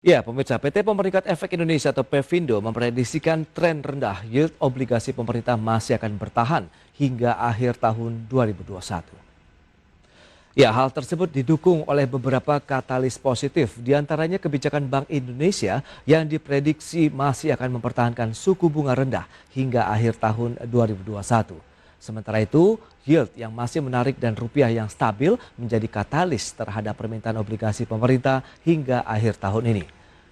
Ya, pemirsa, PT Pemeringkat Efek Indonesia atau Pevindo memprediksikan tren rendah yield obligasi pemerintah masih akan bertahan hingga akhir tahun 2021. Ya, hal tersebut didukung oleh beberapa katalis positif, diantaranya kebijakan Bank Indonesia yang diprediksi masih akan mempertahankan suku bunga rendah hingga akhir tahun 2021. Sementara itu, yield yang masih menarik dan rupiah yang stabil menjadi katalis terhadap permintaan obligasi pemerintah hingga akhir tahun ini.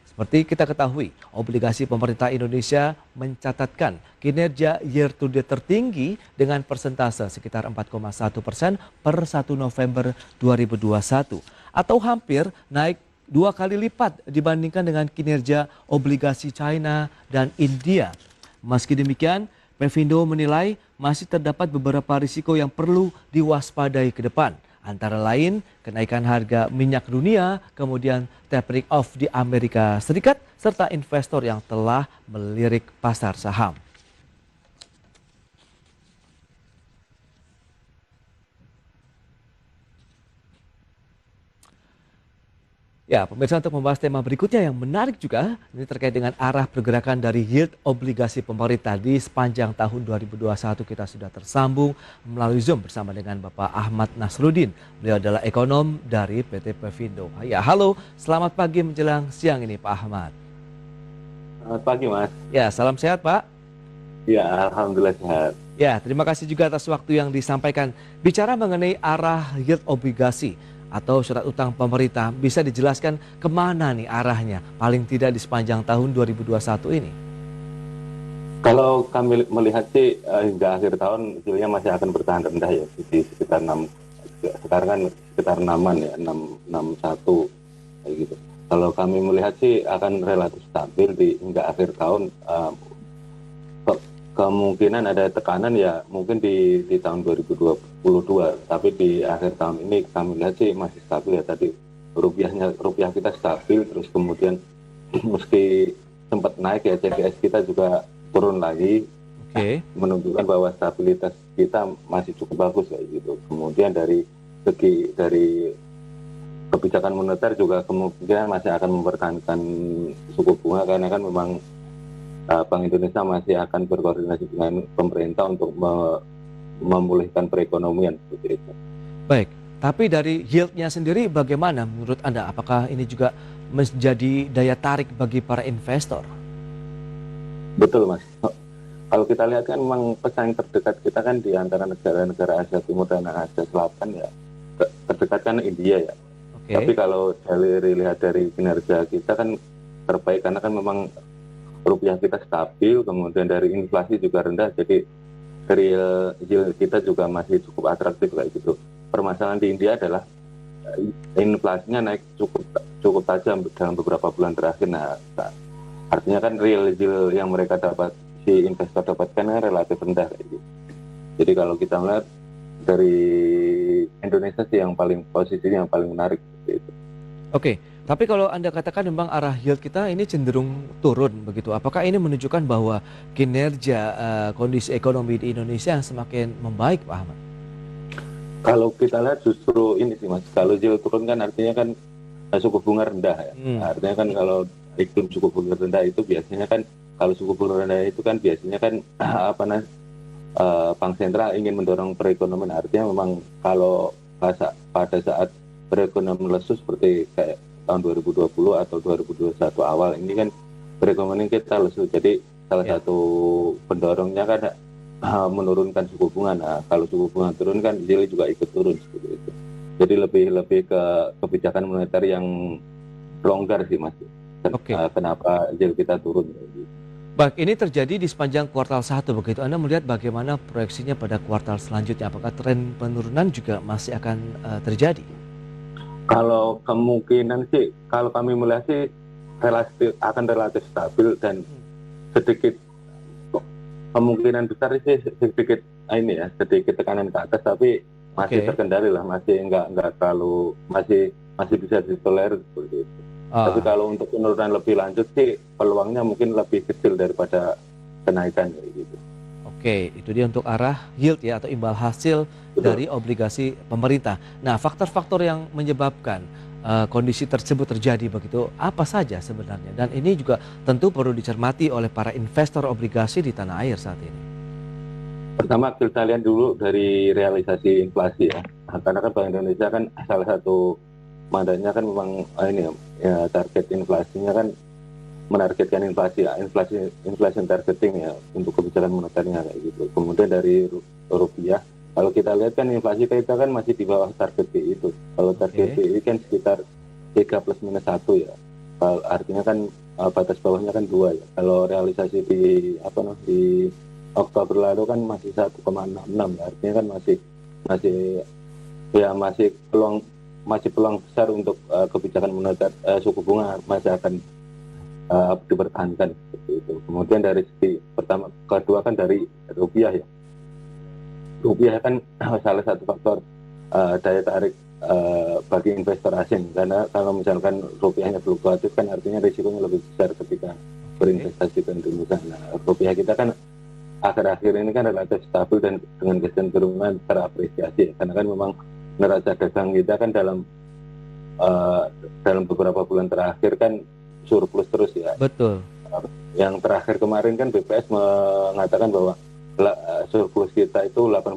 Seperti kita ketahui, obligasi pemerintah Indonesia mencatatkan kinerja year to date tertinggi dengan persentase sekitar 4,1% per 1 November 2021 atau hampir naik 2 kali lipat dibandingkan dengan kinerja obligasi China dan India. Meski demikian, Pevindo menilai masih terdapat beberapa risiko yang perlu diwaspadai ke depan. Antara lain kenaikan harga minyak dunia, kemudian tapering off di Amerika Serikat, serta investor yang telah melirik pasar saham. Ya, pemirsa, untuk membahas tema berikutnya yang menarik juga, ini terkait dengan arah pergerakan dari yield obligasi pemerintah di sepanjang tahun 2021. Kita sudah tersambung melalui Zoom bersama dengan Bapak Ahmad Nasruddin. Beliau adalah ekonom dari PT Pevindo. Ya, halo, selamat pagi menjelang siang ini Pak Ahmad. Selamat pagi, Mas. Ya, salam sehat Pak. Ya, alhamdulillah sehat. Ya, terima kasih juga atas waktu yang disampaikan. Bicara mengenai arah yield obligasi atau surat utang pemerintah, bisa dijelaskan kemana nih arahnya paling tidak di sepanjang tahun 2021 ini? Kalau kami melihat sih hingga akhir tahun yieldnya masih akan bertahan rendah ya, di sekitar 6, sekarang kan sekitar 6-an ya, 661 kayak gitu. Kalau kami melihat sih akan relatif stabil hingga akhir tahun. Kemungkinan ada tekanan ya mungkin di tahun 2022, tapi di akhir tahun ini kami lihat sih masih stabil ya. Tadi rupiah kita stabil, terus kemudian meski sempat naik ya, CDS kita juga turun lagi. Oke. Menunjukkan bahwa stabilitas kita masih cukup bagus kayak gitu. Kemudian dari kebijakan moneter juga kemungkinan masih akan mempertahankan suku bunga, karena kan memang Bank Indonesia masih akan berkoordinasi dengan pemerintah untuk memulihkan perekonomian seperti itu. Baik, tapi dari yieldnya sendiri bagaimana menurut Anda? Apakah ini juga menjadi daya tarik bagi para investor? Betul, Mas. Kalau kita lihat kan memang pesaing terdekat kita kan di antara negara-negara Asia Timur dan Asia Selatan ya, terdekat kan India ya. Oke. Tapi kalau dilihat dari kinerja kita kan terbaik, karena kan memang rupiah kita stabil, kemudian dari inflasi juga rendah, jadi real yield kita juga masih cukup atraktif kayak gitu. Permasalahan di India adalah inflasinya naik cukup tajam dalam beberapa bulan terakhir. Nah, artinya kan real yield yang mereka dapat, si investor dapatkan kan relatif rendah kayak gitu. Jadi kalau kita melihat dari Indonesia sih yang paling posisinya yang paling menarik seperti itu. Oke, tapi kalau Anda katakan memang arah yield kita ini cenderung turun begitu, apakah ini menunjukkan bahwa kinerja kondisi ekonomi di Indonesia yang semakin membaik, Pak Ahmad? Kalau kita lihat justru ini sih, Mas, kalau yield turun kan artinya kan suku bunga rendah ya. Artinya kan kalau iklim suku bunga rendah itu biasanya kan, kalau suku bunga rendah itu kan biasanya kan Bank Sentral ingin mendorong perekonomian. Artinya memang kalau pada saat perekonomian lesu seperti kayak tahun 2020 atau 2021 awal ini kan perekonomian kita lesu, jadi salah satu pendorongnya kan menurunkan suku bunga. Nah, kalau suku bunga turun kan yield juga ikut turun seperti itu. Jadi lebih ke kebijakan moneter yang longgar sih, Mas. Kenapa yield kita turun? Baik, ini terjadi di sepanjang kuartal 1 begitu. Anda melihat bagaimana proyeksinya pada kuartal selanjutnya? Apakah tren penurunan juga masih akan terjadi? Kalau kemungkinan sih, kalau kami melihat sih akan relatif stabil, dan sedikit kemungkinan besar sih sedikit tekanan ke atas, tapi masih terkendali lah, masih enggak terlalu, masih bisa ditolerir seperti itu. Tapi kalau untuk penurunan lebih lanjut sih peluangnya mungkin lebih kecil daripada kenaikan kayak gitu. Oke, itu dia untuk arah yield ya, atau imbal hasil dari obligasi pemerintah. Nah, faktor-faktor yang menyebabkan kondisi tersebut terjadi begitu, apa saja sebenarnya? Dan ini juga tentu perlu dicermati oleh para investor obligasi di tanah air saat ini. Pertama kita lihat dulu dari realisasi inflasi ya. Nah, karena kan Bank Indonesia kan salah satu mandatnya kan memang ini ya, target inflasinya kan menargetkan inflasi ya, inflation targeting ya untuk kebijakan moneternya kayak gitu. Kemudian dari rupiah, kalau kita lihat kan inflasi kita kan masih di bawah target BI itu. Kalau target Oke, BI kan sekitar 3 plus minus 1 ya. Artinya kan batas bawahnya kan 2 ya. Kalau realisasi di di Oktober lalu kan masih 1,66 ya. Artinya kan masih masih ya masih peluang besar untuk kebijakan moneter suku bunga masih akan dipertahankan seperti itu. Kemudian dari segi kedua kan dari rupiah ya. Rupiah kan salah satu faktor daya tarik bagi investor asing, karena kalau misalkan rupiahnya fluktuatif kan artinya risikonya lebih besar ketika oke, berinvestasi ke Indonesia. Nah, rupiah kita kan akhir-akhir ini kan relatif stabil dan dengan kecenderungan terapresiasi ya. Karena kan memang neraca dagang kita kan dalam beberapa bulan terakhir kan surplus terus ya. betul. Yang terakhir kemarin kan BPS mengatakan bahwa surplus kita itu 18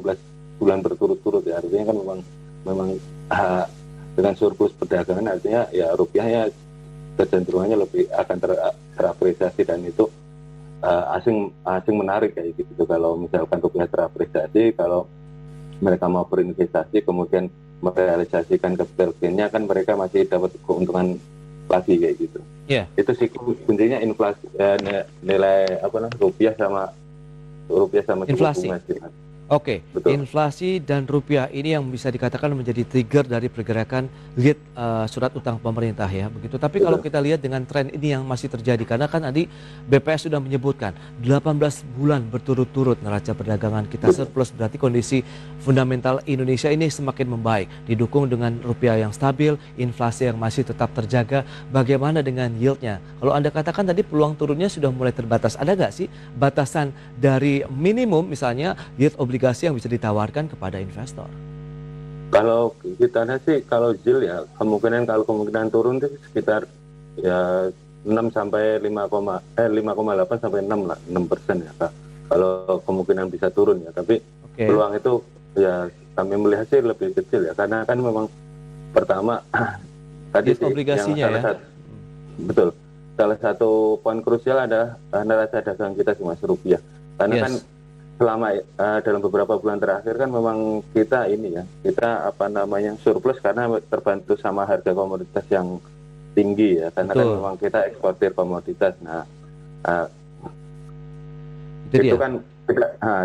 bulan berturut-turut ya. Artinya kan memang dengan surplus perdagangan artinya ya rupiahnya kecenderungannya lebih akan terapresiasi, dan itu asing menarik kayak gitu. Kalau misalkan rupiah terapresiasi, kalau mereka mau berinvestasi kemudian merealisasikan capital gain-nya kan mereka masih dapat keuntungan lagi kayak gitu. Ya. Itu sih kuncinya inflasi, nilai rupiah sama suku Inflasi. bunga sih, Mas. Oke, Betul. inflasi dan rupiah ini yang bisa dikatakan menjadi trigger dari pergerakan yield surat utang pemerintah ya, begitu. Tapi kalau Betul. kita lihat dengan tren ini yang masih terjadi, karena kan tadi BPS sudah menyebutkan 18 bulan berturut-turut neraca perdagangan kita surplus, berarti kondisi fundamental Indonesia ini semakin membaik, didukung dengan rupiah yang stabil, inflasi yang masih tetap terjaga. Bagaimana dengan yieldnya? Kalau Anda katakan tadi peluang turunnya sudah mulai terbatas, ada nggak sih batasan dari minimum misalnya yield obligasi yang bisa ditawarkan kepada investor? Kalau kita lihat sih, kalau yield ya kalau kemungkinan turun itu sekitar ya 6 sampai 5,8 sampai 6 lah, 6% ya Kak. Kalau kemungkinan bisa turun ya, tapi Oke, peluang itu ya kami melihat sih lebih kecil ya, karena kan memang pertama tadi yield sih yang obligasinya ya. betul, salah satu poin krusial adalah neraca dagang kita sih Mas, rupiah. Karena kan Yes, selama dalam beberapa bulan terakhir kan memang kita surplus karena terbantu sama harga komoditas yang tinggi ya, karena kan betul. memang kita eksportir komoditas. Nah, uh, Itu itu dia. kan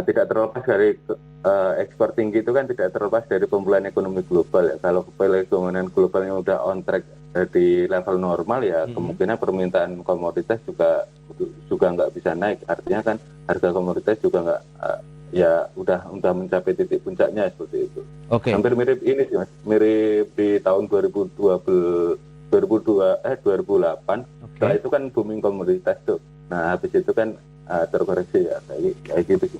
tidak terlepas dari ekspor tinggi, itu kan tidak terlepas dari pemulihan ekonomi global ya. Kalau pemulihan globalnya udah on track di level normal ya, Mm-mm. kemungkinan permintaan komoditas juga nggak bisa naik. Artinya kan harga komoditas juga nggak ya udah mencapai titik puncaknya seperti itu. Oke, Hampir mirip ini sih Mas, mirip di tahun 2008. Setelah oke. itu kan booming komoditas tuh. Nah, habis itu kan terkoreksi ya kayak gitu sih.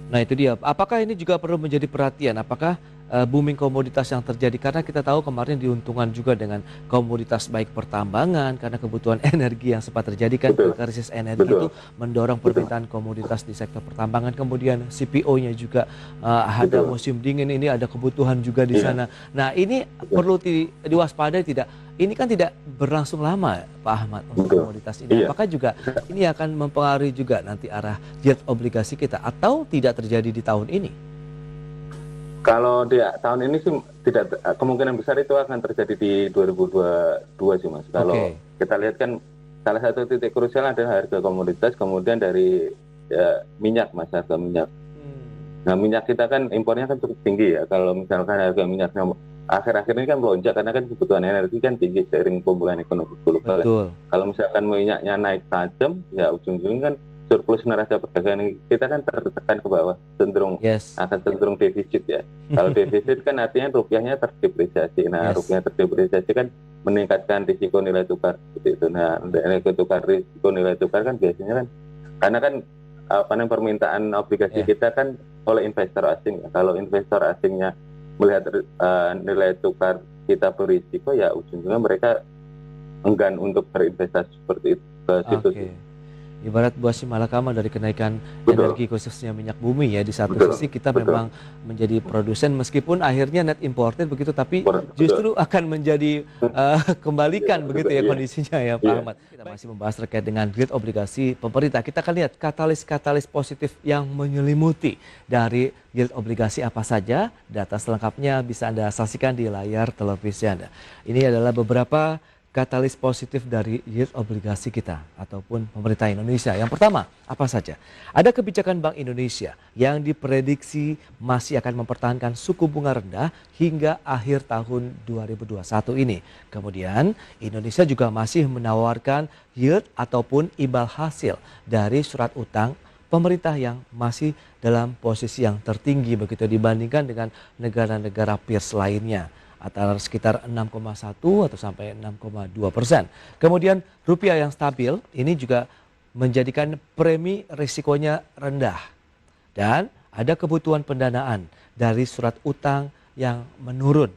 Nah itu dia. Apakah ini juga perlu menjadi perhatian? Apakah booming komoditas yang terjadi? Karena kita tahu kemarin diuntungkan juga dengan komoditas baik pertambangan, karena kebutuhan energi yang sempat terjadi kan, Betul, krisis energi itu betul, mendorong betul, permintaan komoditas di sektor pertambangan. Kemudian CPO-nya juga ada betul. musim dingin ini, ada kebutuhan juga di Iya, sana. Nah ini betul, perlu diwaspadai tidak? Ini kan tidak berlangsung lama Pak Ahmad untuk betul. komoditas ini. Iya. Apakah juga ini akan mempengaruhi juga nanti arah yield obligasi kita, atau tidak terjadi di tahun ini? Kalau di tahun ini sih tidak, kemungkinan besar itu akan terjadi di 2022 sih Mas. Kalau Oke. kita lihat kan salah satu titik krusial adalah harga komoditas, kemudian dari minyak Mas, harga minyak. Hmm, Nah, minyak kita kan impornya kan cukup tinggi ya. Kalau misalkan harga minyaknya akhir-akhir ini kan melonjak karena kan kebutuhan energi kan tinggi seiring pemulihan ekonomi global ya. betul. Kalau misalkan minyaknya naik tajam, ya ujung-ujungnya kan surplus neraca perdagangan kita kan tertekan ke bawah, Yes. akan cenderung defisit ya. Kalau defisit kan artinya rupiahnya terdepresiasi. Nah, Yes. rupiah terdepresiasi kan meningkatkan risiko nilai tukar seperti itu. Nah, risiko nilai tukar kan biasanya kan karena kan permintaan obligasi Ya. kita kan oleh investor asing ya. Kalau investor asingnya melihat nilai tukar kita berisiko, ya ujung-ujungnya mereka enggan untuk berinvestasi seperti itu ke situ Oke. sih. Ibarat buah si malakama dari kenaikan Betul, energi khususnya minyak bumi ya. Di satu betul, sisi kita betul. memang menjadi produsen meskipun akhirnya net imported begitu, tapi Betul. justru akan menjadi Iya, kembalikan begitu ya iya, kondisinya ya Pak iya. Ahmad. Kita masih membahas terkait dengan yield obligasi pemerintah. Kita akan lihat katalis-katalis positif yang menyelimuti dari yield obligasi apa saja. Data selengkapnya bisa Anda saksikan di layar televisi Anda. Ini adalah beberapa katalis positif dari yield obligasi kita ataupun pemerintah Indonesia. Yang pertama, apa saja? Ada kebijakan Bank Indonesia yang diprediksi masih akan mempertahankan suku bunga rendah hingga akhir tahun 2021 ini. Kemudian, Indonesia juga masih menawarkan yield ataupun imbal hasil dari surat utang pemerintah yang masih dalam posisi yang tertinggi begitu dibandingkan dengan negara-negara peers lainnya, antara sekitar 6,1 atau sampai 6,2%. Kemudian rupiah yang stabil ini juga menjadikan premi risikonya rendah. Dan ada kebutuhan pendanaan dari surat utang yang menurun.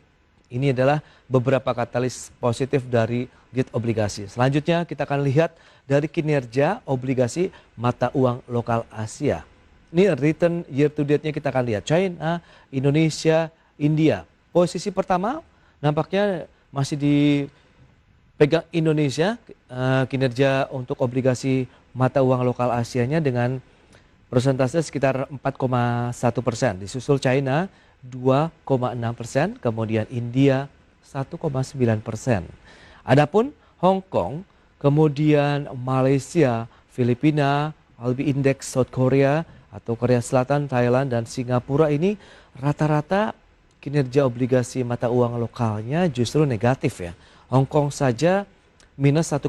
Ini adalah beberapa katalis positif dari yield obligasi. Selanjutnya kita akan lihat dari kinerja obligasi mata uang lokal Asia. Ini return year to date-nya kita akan lihat. China, Indonesia, India. Posisi pertama nampaknya masih dipegang Indonesia, kinerja untuk obligasi mata uang lokal Asianya dengan persentase sekitar 4,1%. Disusul China 2,6%, kemudian India 1,9%. Adapun Hong Kong, kemudian Malaysia, Filipina, LB Index South Korea atau Korea Selatan, Thailand dan Singapura ini rata-rata kinerja obligasi mata uang lokalnya justru negatif ya. Hong Kong saja minus 1,2%,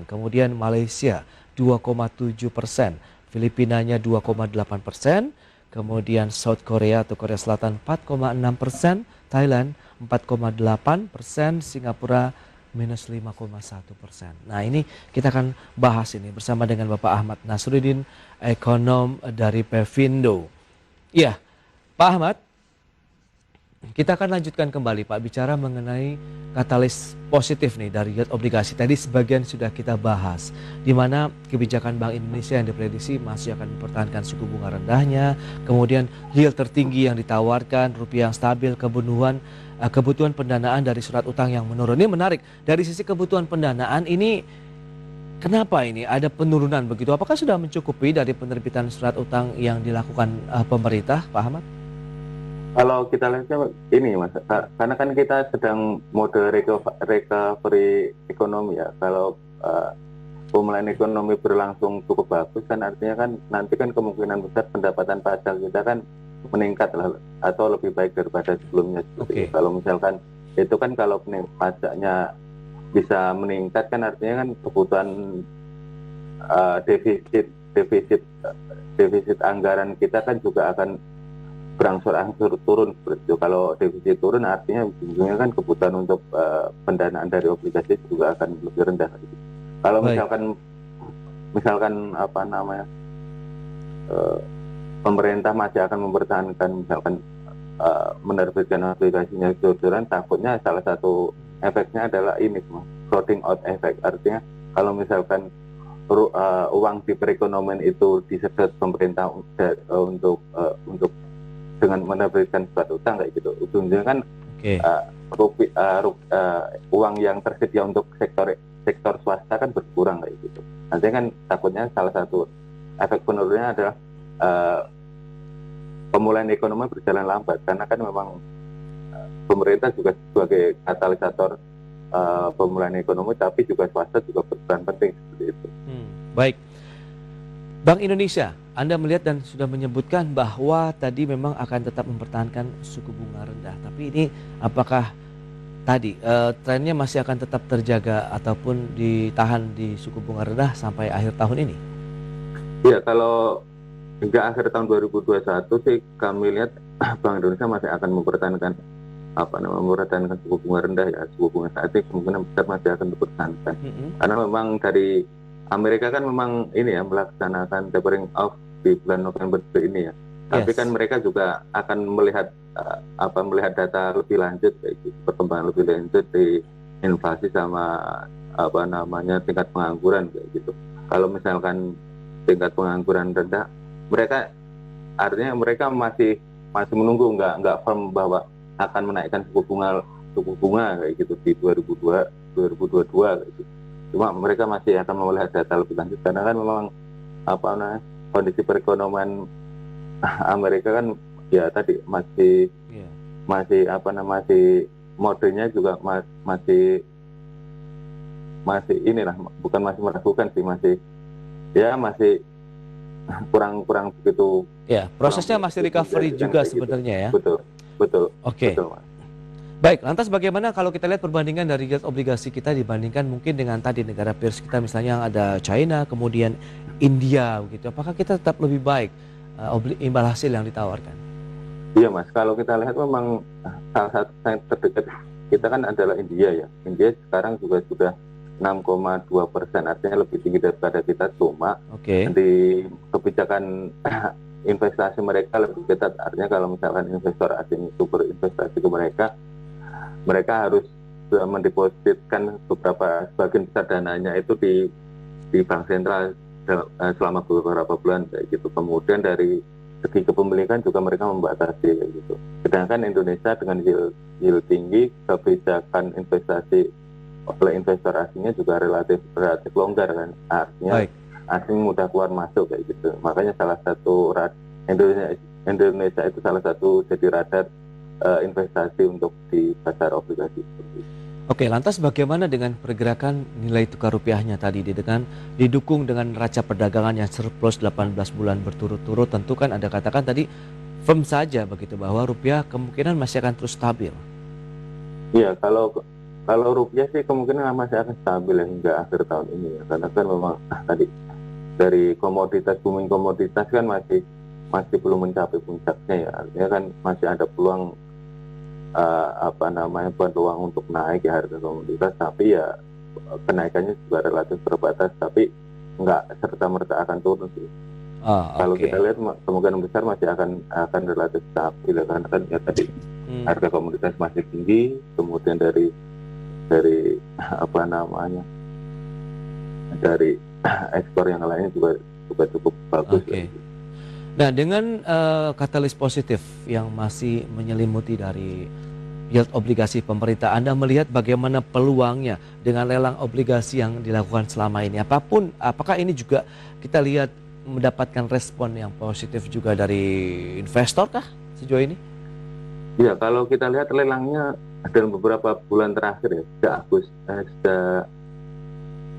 kemudian Malaysia 2,7%, Filipinanya 2,8%, kemudian South Korea atau Korea Selatan 4,6%, Thailand 4,8%, Singapura minus 5,1%. Nah ini kita akan bahas ini bersama dengan Bapak Ahmad Nasruddin, ekonom dari Pevindo. Iya, Pak Ahmad, kita akan lanjutkan kembali Pak bicara mengenai katalis positif nih dari yield obligasi. Tadi sebagian sudah kita bahas di mana kebijakan Bank Indonesia yang diprediksi masih akan mempertahankan suku bunga rendahnya, kemudian yield tertinggi yang ditawarkan, rupiah yang stabil, kebutuhan pendanaan dari surat utang yang menurun. Ini menarik. Dari sisi kebutuhan pendanaan ini kenapa ini ada penurunan begitu? Apakah sudah mencukupi dari penerbitan surat utang yang dilakukan pemerintah, Pak Ahmad? Kalau kita lihatnya ini Mas, karena kan kita sedang mode recovery ekonomi ya. Kalau pemulihan ekonomi berlangsung cukup bagus kan artinya kan nanti kan kemungkinan besar pendapatan pajak kita kan meningkat lah, atau lebih baik daripada sebelumnya. Oke. Kalau misalkan itu kan kalau pajaknya bisa meningkat kan artinya kan kebutuhan defisit anggaran kita kan juga akan berangsur-angsur turun seperti itu. Kalau defisit turun artinya ujungnya kan kebutuhan untuk pendanaan dari obligasi juga akan lebih rendah. Kalau Baik. misalkan apa namanya pemerintah masih akan mempertahankan misalkan menerbitkan obligasinya jor-joran, takutnya salah satu efeknya adalah ini crowding out effect. Artinya kalau misalkan uang di perekonomian itu disedot pemerintah untuk dengan menerbitkan surat utang kayak gitu, ujungnya kan uang yang tersedia untuk sektor swasta kan berkurang kayak gitu. Nanti kan takutnya salah satu efek penurunannya adalah pemulihan ekonomi berjalan lambat, karena kan memang pemerintah juga sebagai katalisator pemulihan ekonomi, tapi juga swasta juga berperan penting seperti itu. Baik. Bank Indonesia, Anda melihat dan sudah menyebutkan bahwa tadi memang akan tetap mempertahankan suku bunga rendah. Tapi ini apakah tadi trennya masih akan tetap terjaga ataupun ditahan di suku bunga rendah sampai akhir tahun ini? Ya, kalau hingga akhir tahun 2021 sih kami lihat Bank Indonesia masih akan mempertahankan suku bunga rendah ya. Suku bunga saat ini kemungkinan besar masih akan dipertahankan. Karena memang dari Amerika kan memang ini ya melaksanakan tapering off di bulan November ini ya. Tapi Yes. kan mereka juga akan melihat melihat data lebih lanjut kayak gitu, perkembangan lebih lanjut di inflasi sama tingkat pengangguran kayak gitu. Kalau misalkan tingkat pengangguran rendah, mereka artinya mereka masih masih menunggu, nggak firm bahwa akan menaikkan suku bunga kayak gitu di 2022 kayak gitu. Cuma mereka masih akan melihat data lebih lanjut karena kan memang kondisi perekonomian Amerika kan ya tadi masih Iya. masih modenya juga masih masih inilah, bukan masih meragukan sih, masih kurang kurang begitu Ya, kurang prosesnya masih begitu recovery menjanjikan juga kayak gitu. sebenarnya ya. Betul, betul, Oke. betul, Mas. Baik, lantas bagaimana kalau kita lihat perbandingan dari yield obligasi kita dibandingkan mungkin dengan tadi negara peers kita misalnya yang ada China, kemudian India begitu. Apakah kita tetap lebih baik imbal hasil yang ditawarkan? Iya, Mas. Kalau kita lihat memang salah satu yang terdekat kita kan adalah India ya. India sekarang juga sudah 6,2%, artinya lebih tinggi daripada kita. Cuma Oke. di kebijakan investasi mereka lebih ketat. Artinya kalau misalkan investor asing itu berinvestasi ke mereka harus mendepositkan sebagian besar dananya itu di bank sentral selama beberapa bulan kayak gitu. Kemudian dari segi kepemilikan juga mereka membatasi kayak gitu. Sedangkan Indonesia dengan yield tinggi, kebijakan investasi oleh investor asingnya juga relatif longgar kan. Artinya Baik. asing mudah keluar masuk kayak gitu. Makanya salah satu Indonesia itu salah satu jadi radar investasi untuk di pasar obligasi seperti itu. Oke, lantas bagaimana dengan pergerakan nilai tukar rupiahnya tadi didukung dengan neraca perdagangan yang surplus 18 bulan berturut-turut, tentu kan Anda katakan tadi firm saja begitu bahwa rupiah kemungkinan masih akan terus stabil. Iya, kalau rupiah sih kemungkinan masih akan stabil ya hingga akhir tahun ini ya. Karena kan memang tadi dari booming komoditas kan masih belum mencapai puncaknya ya. Artinya kan masih ada peluang peluang untuk naik ya harga komoditas, tapi ya kenaikannya juga relatif terbatas, tapi nggak serta-merta akan turun sih. Kalau Oke. kita lihat kemungkinan besar masih akan relatif stabil ya, karena kan ya tadi harga komoditas masih tinggi, kemudian dari dari ekspor yang lainnya juga cukup bagus. Oke. Nah, dengan katalis positif yang masih menyelimuti dari yield obligasi pemerintah, Anda melihat bagaimana peluangnya dengan lelang obligasi yang dilakukan selama ini? Apakah ini juga kita lihat mendapatkan respon yang positif juga dari investor kah sejauh ini? Ya, kalau kita lihat lelangnya dalam beberapa bulan terakhir ya, sejak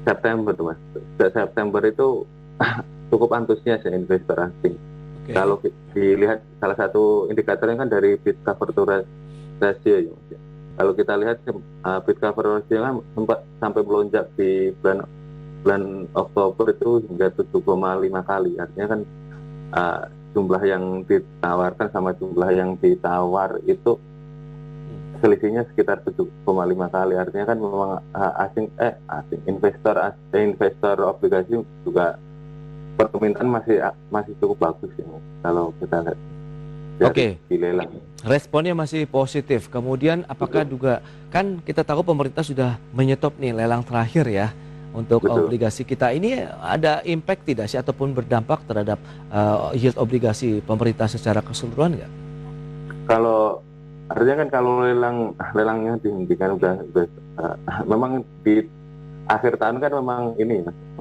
September tuh Mas. Sejak September itu cukup antusias ya investor asing. Oke. Kalau dilihat salah satu indikatornya kan dari bid cover to ratio ya, Mas. Kalau kita lihat bid cover ratio kan sempat sampai melonjak di bulan Oktober itu hingga 7,5 kali. Artinya kan jumlah yang ditawarkan sama jumlah yang ditawar itu selisihnya sekitar 7,5 kali. Artinya kan memang investor obligasi juga permintaan masih cukup bagus ya, kalau kita lihat dari di lelang. Responnya masih positif. Kemudian apakah juga kan kita tahu pemerintah sudah menyetop nih lelang terakhir ya untuk obligasi kita. Ini ada impact tidak sih ataupun berdampak terhadap yield obligasi pemerintah secara keseluruhan nggak? Kalau artinya kan kalau lelangnya dihentikan memang di akhir tahun kan memang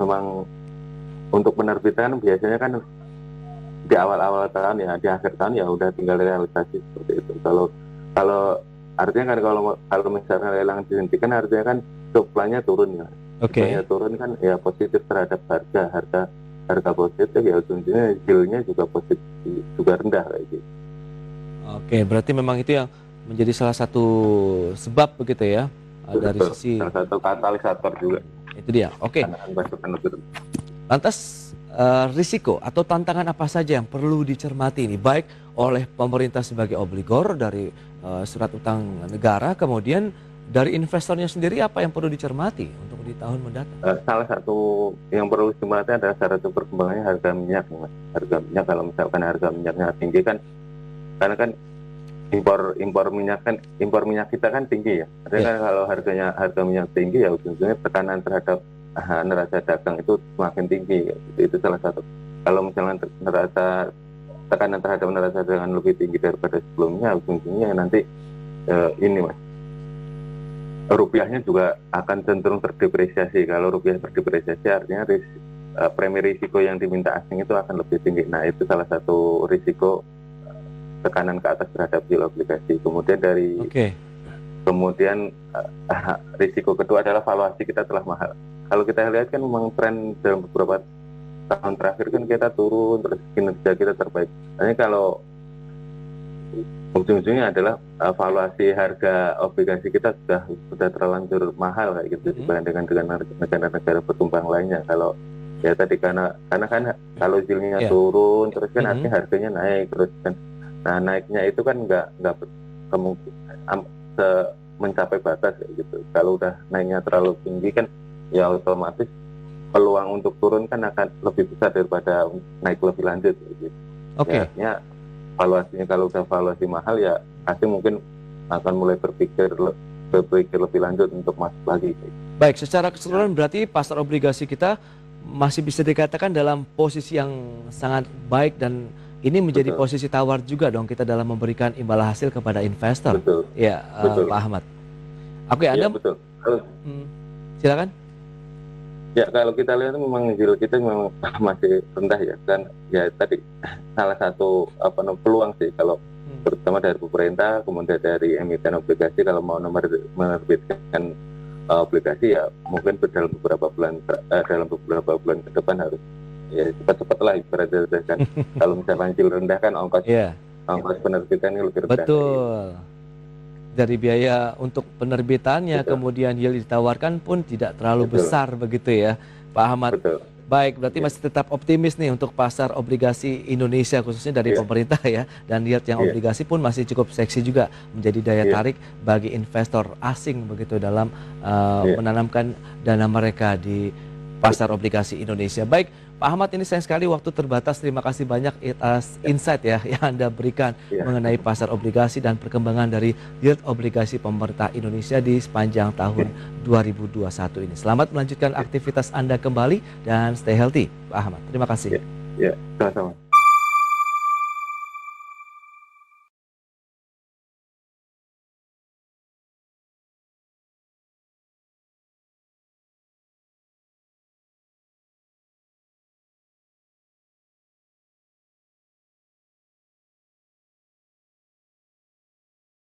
memang untuk penerbitan biasanya kan di awal-awal tahun ya, di akhir tahun ya udah tinggal realisasi seperti itu. Kalau artinya kan kalau misalnya lelang dihentikan artinya kan supply-nya turun ya. Supply-nya turun kan ya positif terhadap harga positif ya, ujungnya yield-nya juga positif, juga rendah kayak gitu. Oke, berarti memang itu yang menjadi salah satu sebab begitu ya dari sisi salah satu katalisator juga. Itu dia. Oke. Lantas risiko atau tantangan apa saja yang perlu dicermati ini baik oleh pemerintah sebagai obligor dari surat utang negara, kemudian Dari investornya sendiri apa yang perlu dicermati untuk di tahun mendatang? Salah satu yang perlu dicermati adalah salah satu perkembangannya harga minyak, Mas. Harga minyak, kalau misalkan harga minyaknya tinggi kan, karena kan impor minyak kita kan tinggi ya. Artinya kan kalau harga minyak tinggi ya ujung-ujungnya tekanan terhadap neraca dagang itu semakin tinggi. Itu salah satu. Kalau misalnya tekanan terhadap neraca dagang lebih tinggi daripada sebelumnya, ujung-ujungnya nanti ini, Mas, rupiahnya juga akan cenderung terdepresiasi. Kalau rupiah terdepresiasi artinya premi risiko yang diminta asing itu akan lebih tinggi. Nah, itu salah satu risiko tekanan ke atas terhadap yield obligasi. Kemudian risiko kedua adalah valuasi kita telah mahal. Kalau kita lihat kan memang tren dalam beberapa tahun terakhir kan kita turun, terus kinerja kita terbaik. Hanya kalau ujung-ujungnya adalah valuasi harga obligasi kita sudah terlanjur mahal kayak gitu dibandingkan dengan negara-negara berkembang lainnya. Kalau ya tadi karena kan kalau yieldnya turun terus kan artinya harganya naik terus kan. Nah, naiknya itu kan nggak kemungkinan mencapai batas kayak gitu. Kalau udah naiknya terlalu tinggi kan ya otomatis peluang untuk turun kan akan lebih besar daripada naik lebih lanjut kayak gitu. Ya, valuasinya kalau udah valuasi mahal ya asing mungkin akan mulai berpikir lebih lanjut untuk masuk lagi. Baik, secara keseluruhan berarti pasar obligasi kita masih bisa dikatakan dalam posisi yang sangat baik dan ini menjadi posisi tawar juga dong kita dalam memberikan imbal hasil kepada investor. Betul. Ya, betul. Pak Ahmad. Oke, Anda betul. Silakan. Ya, kalau kita lihat memang yield kita memang masih rendah ya kan. Ya tadi salah satu peluang sih kalau terutama dari pemerintah, kemudian dari emiten obligasi kalau mau menerbitkan obligasi ya mungkin dalam beberapa bulan ke depan harus ya cepat-cepat lah ibaratnya kan. Kalau misalnya yield rendah kan ongkos penerbitannya lebih rendah. Betul. Dari biaya untuk penerbitannya, kemudian yield ditawarkan pun tidak terlalu besar begitu ya, Pak Ahmad. Baik, berarti masih tetap optimis nih untuk pasar obligasi Indonesia khususnya dari pemerintah ya, dan yield yang obligasi pun masih cukup seksi juga menjadi daya tarik bagi investor asing begitu dalam menanamkan dana mereka di pasar obligasi Indonesia. Baik, Pak Ahmad, ini sayang sekali waktu terbatas. Terima kasih banyak atas insight ya yang Anda berikan mengenai pasar obligasi dan perkembangan dari yield obligasi pemerintah Indonesia di sepanjang tahun 2021 ini. Selamat melanjutkan aktivitas Anda kembali dan stay healthy, Pak Ahmad. Terima kasih. Ya, sama-sama.